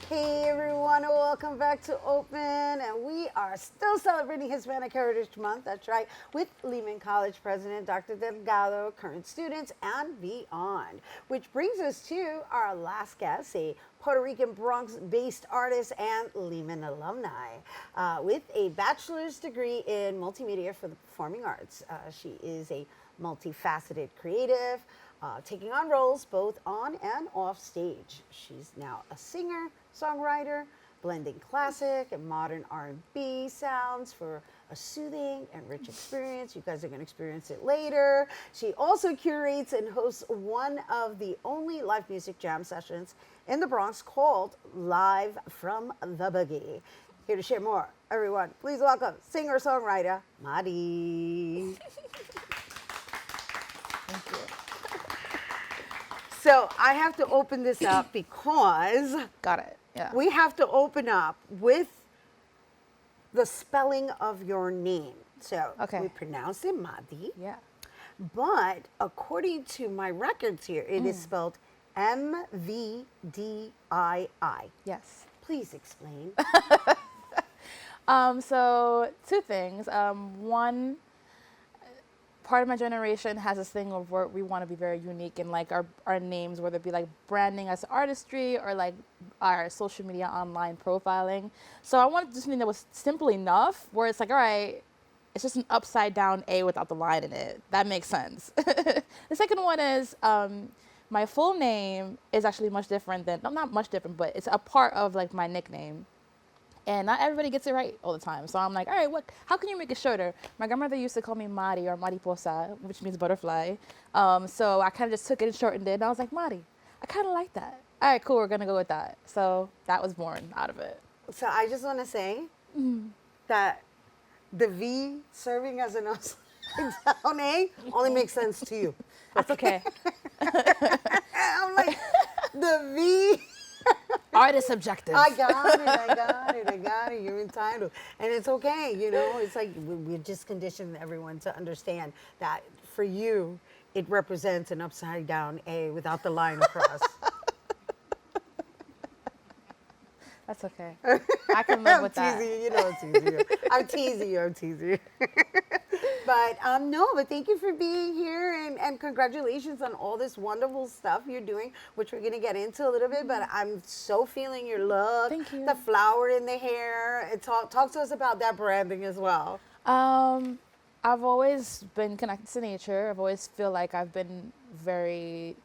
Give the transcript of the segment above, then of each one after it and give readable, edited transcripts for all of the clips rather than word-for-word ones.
Hey everyone, welcome back to Open, and we are still celebrating Hispanic Heritage Month, that's right, with Lehman College President Dr. Delgado, current students, and beyond. Which brings us to our last guest, a Puerto Rican Bronx-based artist and Lehman alumni with a bachelor's degree in multimedia for the performing arts. She is a multifaceted creative, taking on roles both on and off stage. She's now a singer, songwriter, blending classic and modern R&B sounds for a soothing and rich experience. You guys are going to experience it later. She also curates and hosts one of the only live music jam sessions in the Bronx called Live from the Boogie. Here to share more, everyone, please welcome singer-songwriter Mvdii. Thank you. So I have to open this up because Got it. Yeah. we have to open up with the spelling of your name. So Okay. we pronounce it Mvdii, Yeah. but according to my records here, it is spelled Mvdii. Yes. Please explain. So two things. One, part of my generation has this thing of where we want to be very unique in like our names, whether it be like branding as artistry or like our social media online profiling. So I wanted to do something that was simple enough where it's like, all right, it's just an upside down A without the line in it. That makes sense. The second one is my full name is actually much different than, no, not much different, but it's a part of like my nickname. And not everybody gets it right all the time. So I'm like, all right, how can you make it shorter? My grandmother used to call me Mari or Mariposa, which means butterfly. So I kind of just took it and shortened it. And I was like, Mari, I kind of like that. All right, cool, we're going to go with that. So that was born out of it. So I just want to say that the V serving as an upside down A only makes sense to you. That's okay. I'm like, the V. Art is subjective. I got it. You're entitled. And it's okay, you know, it's like we're just conditioning everyone to understand that for you, it represents an upside down A without the line across. That's okay. I can live with I'm that. teasing you, you know I'm teasing you. I'm teasing you. But but thank you for being here and congratulations on all this wonderful stuff you're doing, which we're gonna get into a little bit. But I'm so feeling your look. Thank you. The flower in the hair. Talk to us about that branding as well. I've always been connected to nature. I've always feel like I've been very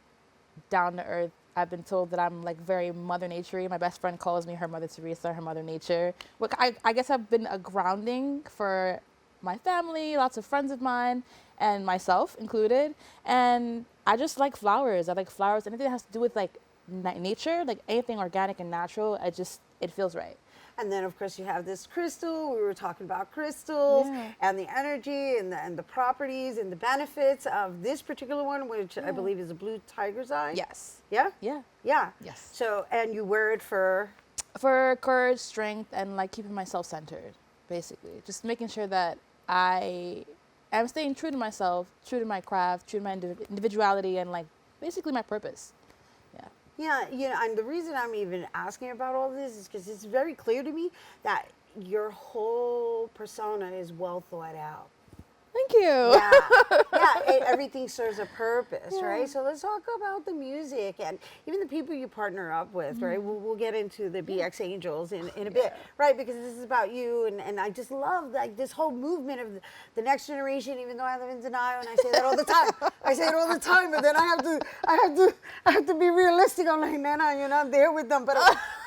down to earth. I've been told that I'm like very Mother Nature-y. My best friend calls me her Mother Teresa, her Mother Nature. Look, I guess I've been a grounding for my family, lots of friends of mine, and myself included. And I just like flowers. I like flowers. Anything that has to do with like nature, like anything organic and natural, it feels right. And then, of course, you have this crystal. We were talking about crystals Yeah. and the energy and the properties and the benefits of this particular one, which I believe is a blue tiger's eye. Yes. Yeah? Yeah. Yeah. Yes. So, and you wear it for? For courage, strength, and like keeping myself centered, basically. Just making sure that I am staying true to myself, true to my craft, true to my individuality, and like basically my purpose. Yeah. Yeah, and the reason I'm even asking about all this is because it's very clear to me that your whole persona is well thought out. Thank you. Yeah, everything serves a purpose, right? So let's talk about the music and even the people you partner up with, right? We'll get into the BX Angels in a bit, right? Because this is about you, and I just love like this whole movement of the next generation. Even though I live in denial, and I say that all the time. I say it all the time, but then I have to be realistic. I'm like, Nana, you're not there with them, but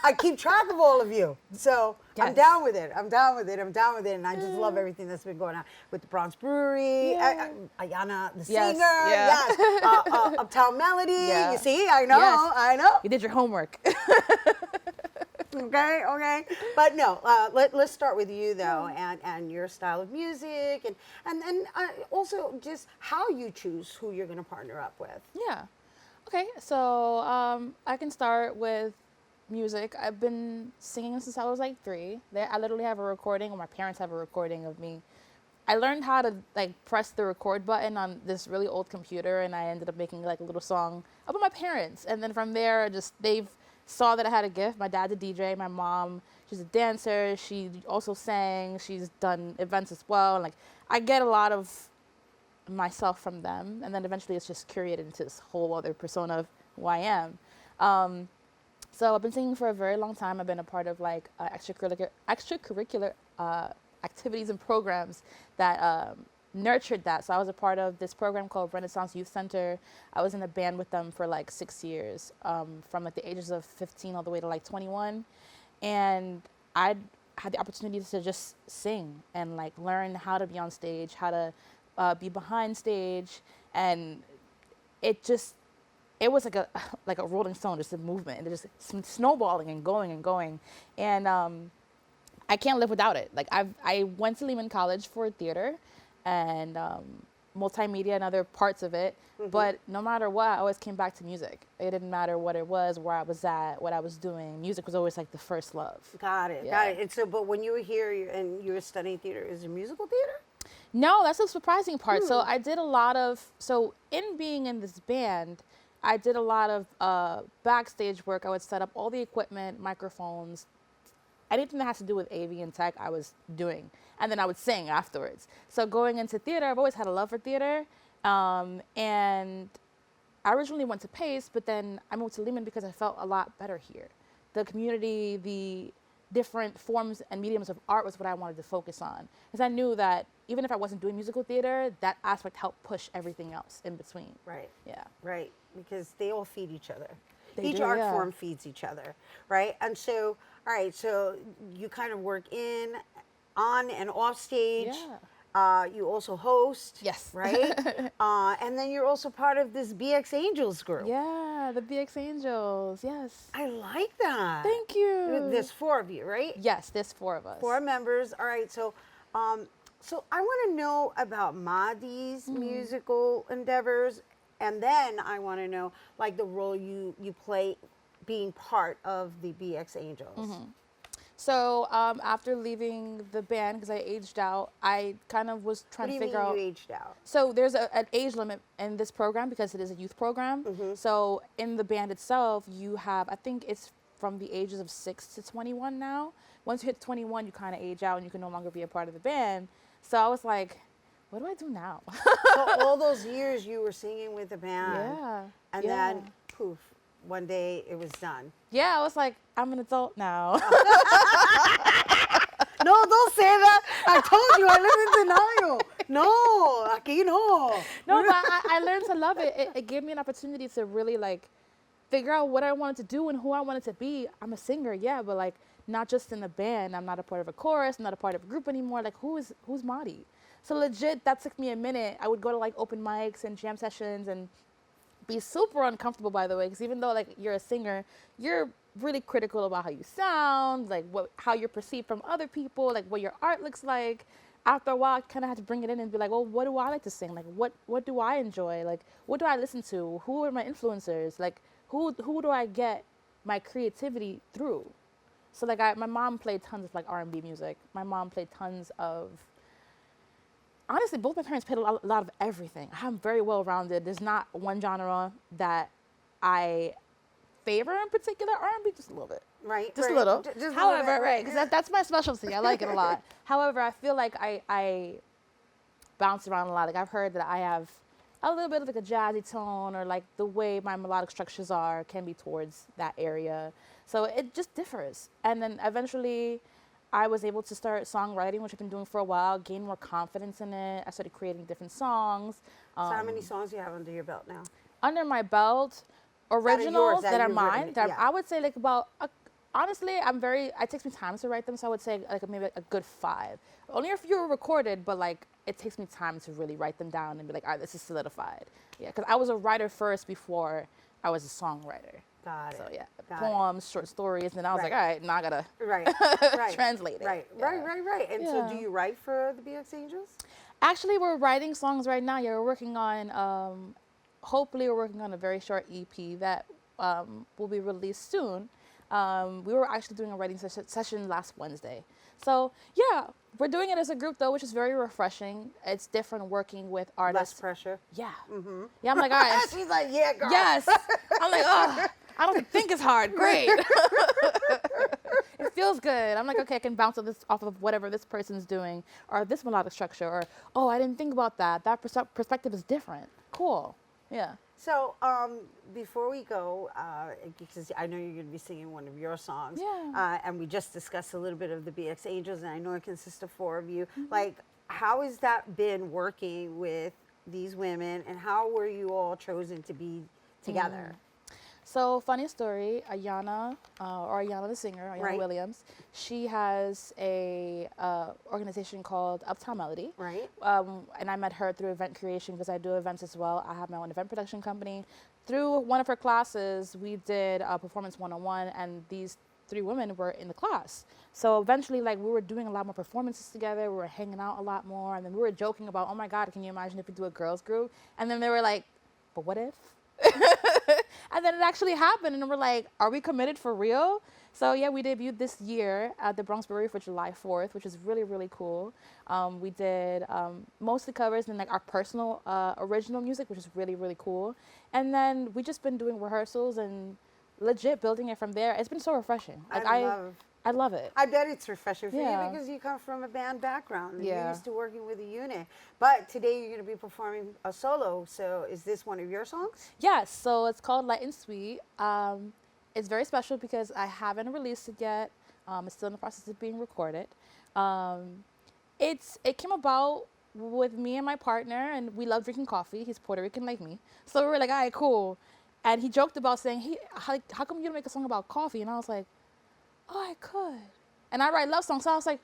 I keep track of all of you. So I'm Yes. down with it. I'm down with it. And I just love everything that's been going on with the Bronx Brewery, Ayana, the Yes, singer, yeah. yes. Uptown Melody. Yeah. You see, I know, Yes. I know. You did your homework. Okay. But no, let's start with you though, and your style of music, and also just how you choose who you're going to partner up with. Yeah. Okay, so I can start with music. I've been singing since I was like 3. I literally have a recording, or my parents have a recording of me. I learned how to like press the record button on this really old computer, and I ended up making like a little song about my parents. And then from there, just they've saw that I had a gift. My dad's a DJ. My mom, she's a dancer. She also sang. She's done events as well. And like, I get a lot of myself from them. And then eventually it's just curated into this whole other persona of who I am. So I've been singing for a very long time. I've been a part of like extracurricular activities and programs that nurtured that. So I was a part of this program called Renaissance Youth Center. I was in a band with them for like 6 years, from like the ages of 15 all the way to like 21. And I had the opportunity to just sing and like learn how to be on stage, how to be behind stage. And it was like a rolling stone, just a movement, and just snowballing and going and going. And I can't live without it. Like I went to Lehman College for theater and multimedia and other parts of it. But no matter what, I always came back to music. It didn't matter what it was, where I was at, what I was doing. Music was always like the first love. Got it. And so, but when you were here and you were studying theater, is it musical theater? No, that's the surprising part. So I did a lot of, in being in this band, I did a lot of backstage work. I would set up all the equipment, microphones, anything that has to do with AV and tech, I was doing. And then I would sing afterwards. So going into theater, I've always had a love for theater. And I originally went to Pace, but then I moved to Lehman because I felt a lot better here. The community, the different forms and mediums of art was what I wanted to focus on. Because I knew that even if I wasn't doing musical theater, that aspect helped push everything else in between. Right. Yeah. Right. Because they all feed each other. They Each do, art yeah. form feeds each other. Right. And so, all right, so you kind of work on and off stage. Yeah. You also host. Yes. Right. And then you're also part of this BX Angels group. Yeah, the BX Angels. Yes. I like that. Thank you. There's 4 of you, right? Yes, there's 4 of us. 4 members. All right. So, so I want to know about Mvdii's musical endeavors, and then I want to know like the role you play being part of the BX Angels. So after leaving the band, because I aged out, I kind of was trying to figure out. What do you mean you aged out? So there's an age limit in this program because it is a youth program. So in the band itself, you have, I think it's from the ages of 6 to 21 now. Once you hit 21, you kind of age out and you can no longer be a part of the band. So I was like, what do I do now? So all those years you were singing with the band. Yeah. And yeah. then poof, one day it was done. Yeah, I was like, I'm an adult now. No, don't say that. I told you I live in denial. No, aquí no. No, but I learned to love it. It gave me an opportunity to really like figure out what I wanted to do and who I wanted to be. I'm a singer, yeah, but like not just in a band. I'm not a part of a chorus. I'm not a part of a group anymore. Like who's Mvdii? So legit, that took me a minute. I would go to like open mics and jam sessions and be super uncomfortable, by the way, because even though like you're a singer, you're really critical about how you sound, like how you're perceived from other people, like what your art looks like. After a while, I kind of had to bring it in and be like, well, what do I like to sing? Like, what do I enjoy? Like, what do I listen to? Who are my influencers? Like, who do I get my creativity through? So like, my mom played tons of like R&B music. My mom played tons of. Honestly, both my parents played a lot of everything. I'm very well-rounded. There's not one genre that I favor in particular. R&B, just a little bit. Right. Just right. a little. Just However, a little bit, right, because that's my specialty. I like it a lot. However, I feel like I bounce around a lot. Like I've heard that I have a little bit of like a jazzy tone, or like the way my melodic structures are can be towards that area. So it just differs. And then eventually I was able to start songwriting, which I've been doing for a while, gain more confidence in it. I started creating different songs. So how many songs do you have under your belt now? Under my belt, originals that are you've mine, written, yeah. I would say like about, honestly, it takes me time to write them, so I would say like maybe a good 5. Only if you're recorded, but like it takes me time to really write them down and be like, all right, this is solidified. Yeah, because I was a writer first before I was a songwriter. Got it. So yeah, Got poems, short stories, and I was like, all right, now I gotta right. translate it. Right. Yeah. Right. And so Yeah. do you write for the BX Angels? Actually, we're writing songs right now. Yeah, we're working on, hopefully we're working on a very short EP that will be released soon. We were actually doing a writing session last Wednesday. So yeah, we're doing it as a group though, which is very refreshing. It's different working with artists. Less pressure. Yeah. Yeah, I'm like, all right. She's like, yeah, girl. Yes. I'm like, oh. I don't think it's hard. Great. It feels good. I'm like, okay, I can bounce off of whatever this person's doing, or this melodic structure, or, oh, I didn't think about that. That perspective is different. Cool. Yeah. So before we go, because I know you're going to be singing one of your songs, Yeah. and we just discussed a little bit of the BX Angels, and I know it consists of 4 of you. Like, how has that been working with these women, and how were you all chosen to be together? So, funny story, Ayana, or Ayana the singer, Ayana Right. Williams, she has a organization called Uptown Melody. Right. And I met her through event creation because I do events as well. I have my own event production company. Through one of her classes, we did a Performance 101, and these 3 women were in the class. So eventually, like, we were doing a lot more performances together. We were hanging out a lot more. And then we were joking about, oh my God, can you imagine if we do a girls group? And then they were like, but what if? And then it actually happened, and we're like, are we committed for real? So yeah, we debuted this year at the Bronx Brewery for July 4th, which is really, really cool. We did mostly covers and like our personal original music, which is really, really cool. And then we just been doing rehearsals and legit building it from there. It's been so refreshing. Like I love it. I bet it's refreshing for Yeah. you because you come from a band background and you're Yeah. used to working with a unit. But today you're going to be performing a solo. So is this one of your songs? Yes, so it's called Light and Sweet. It's very special because I haven't released it yet. It's still in the process of being recorded. It came about with me and my partner, and we love drinking coffee. He's Puerto Rican like me. So we were like, all right, cool. And he joked about saying, hey, how come you don't make a song about coffee? And I was like, oh, I could. And I write love songs, so I was like,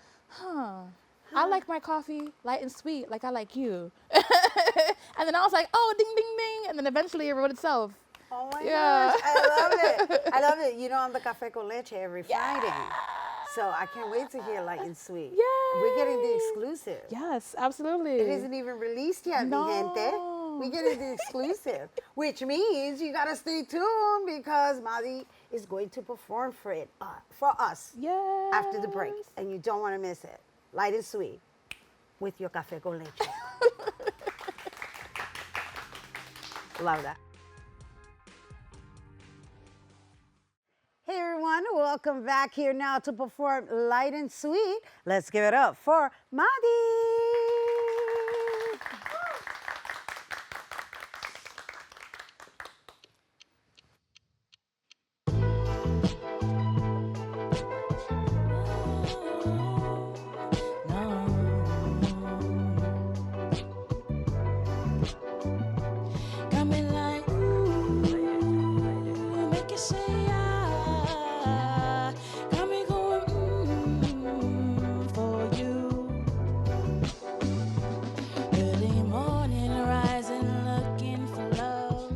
I like my coffee light and sweet like I like you. And then I was like, oh, ding, ding, ding. And then eventually it wrote itself. Oh my Yeah. gosh, I love it. I love it. You know, I'm the Café con Leche every Friday. So I can't wait to hear Light and Sweet. Yay. We're getting the exclusive. Yes, absolutely. It isn't even released yet, mi gente. No. We're getting the exclusive, which means you gotta stay tuned because Mvdii is going to perform for us Yes. after the break, and you don't want to miss it. Light and Sweet with your Café con Leche. Love that. Hey everyone, welcome back here now to perform Light and Sweet. Let's give it up for Mvdii. Got me like, ooh, make it say ah. Got me going, for you. Early morning, rising, looking for love.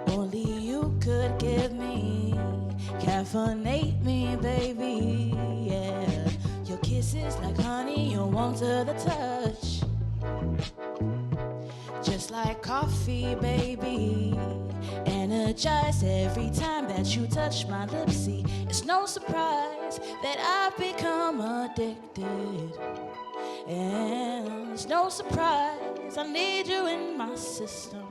Only you could give me, caffeinate me, baby, yeah. Your kisses like honey, your warmth to the touch. Just like coffee, baby. Energize every time that you touch my lips. See, it's no surprise that I've become addicted. And it's no surprise I need you in my system.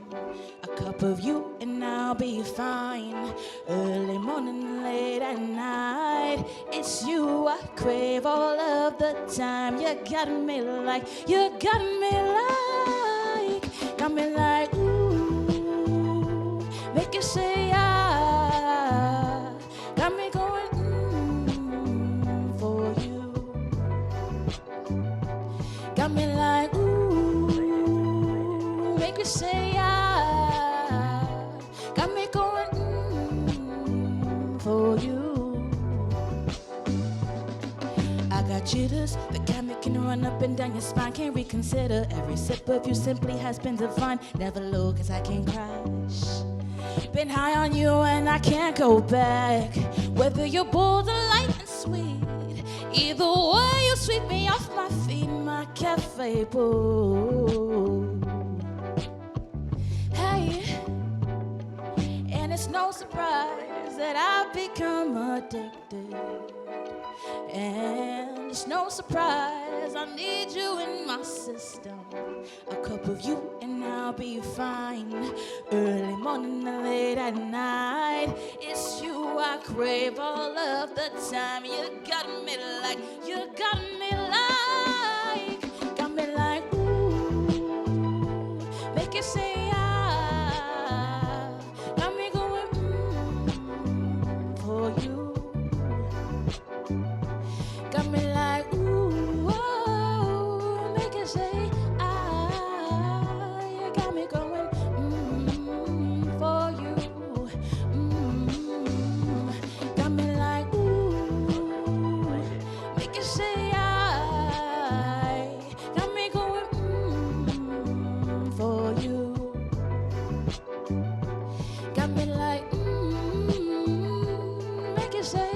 A cup of you and I'll be fine. Early morning, late at night. It's you I crave all of the time. You got me like, you got me like. Got me like, ooh, make you say ah. Got me going, for you. Got me like, ooh, make you say ah. Got me going, for you. I got jitters, the chemical can run up and down your spine. Can't reconsider, every sip of you simply has been divine. Never low cause I can't crash. Been high on you and I can't go back. Whether you're bold or light and sweet, either way you sweep me off my feet. My cafe boo. Hey, and it's no surprise that I've become addicted. And it's no surprise 'cause I need you in my system. A cup of you and I'll be fine. Early morning and late at night, it's you I crave all of the time. You got me like, ooh, make it say ah, got me going for you. Got me like, ooh, oh, make it say, ah, you got me going, for you. Got me like, ooh, make it say, I got me going, for you. Got me like, make it say,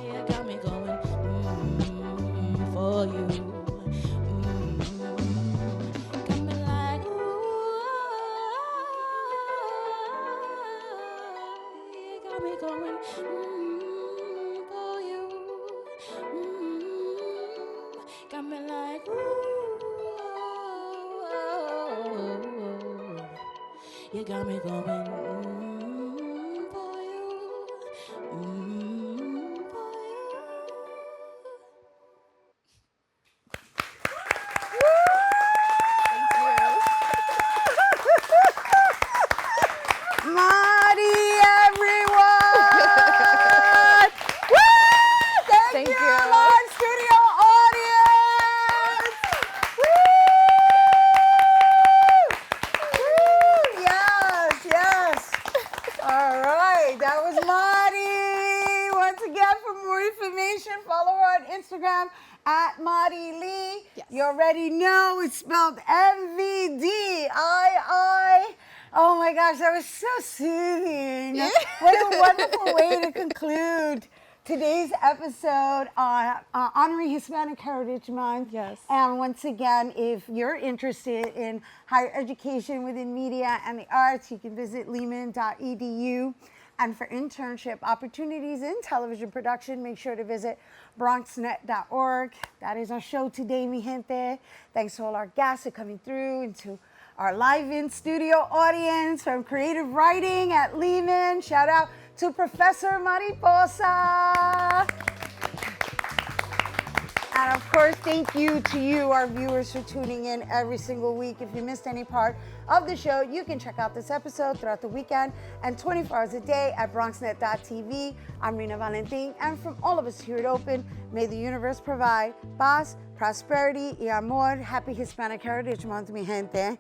you got me going, for you. Got me like, ooh, you got me going, for you. Got me like, ooh, you got me going, for you, for you. Mvdii, everyone! Woo! Thank Thank you, you. live studio audience! Woo! Woo! Yes, yes. All right, that was Mvdii. Once again, for more information, follow her on Instagram at Mvdii. Yes. You already know it's spelled Mvdii. Oh my gosh, that was so soothing. What a wonderful way to conclude today's episode on honoring Hispanic Heritage Month. Yes. And once again, if you're interested in higher education within media and the arts, you can visit lehman.edu. And for internship opportunities in television production, make sure to visit BronxNet.org. That is our show today, mi gente. Thanks to all our guests for coming through and to our live in studio audience from creative writing at Lehman. Shout out to Professor Mariposa. And of course, thank you to you, our viewers, for tuning in every single week. If you missed any part of the show, you can check out this episode throughout the weekend and 24 hours a day at BronxNet.tv. I'm Rina Valentin, and from all of us here at Open, may the universe provide paz, prosperity, y amor. Happy Hispanic Heritage Month, mi gente.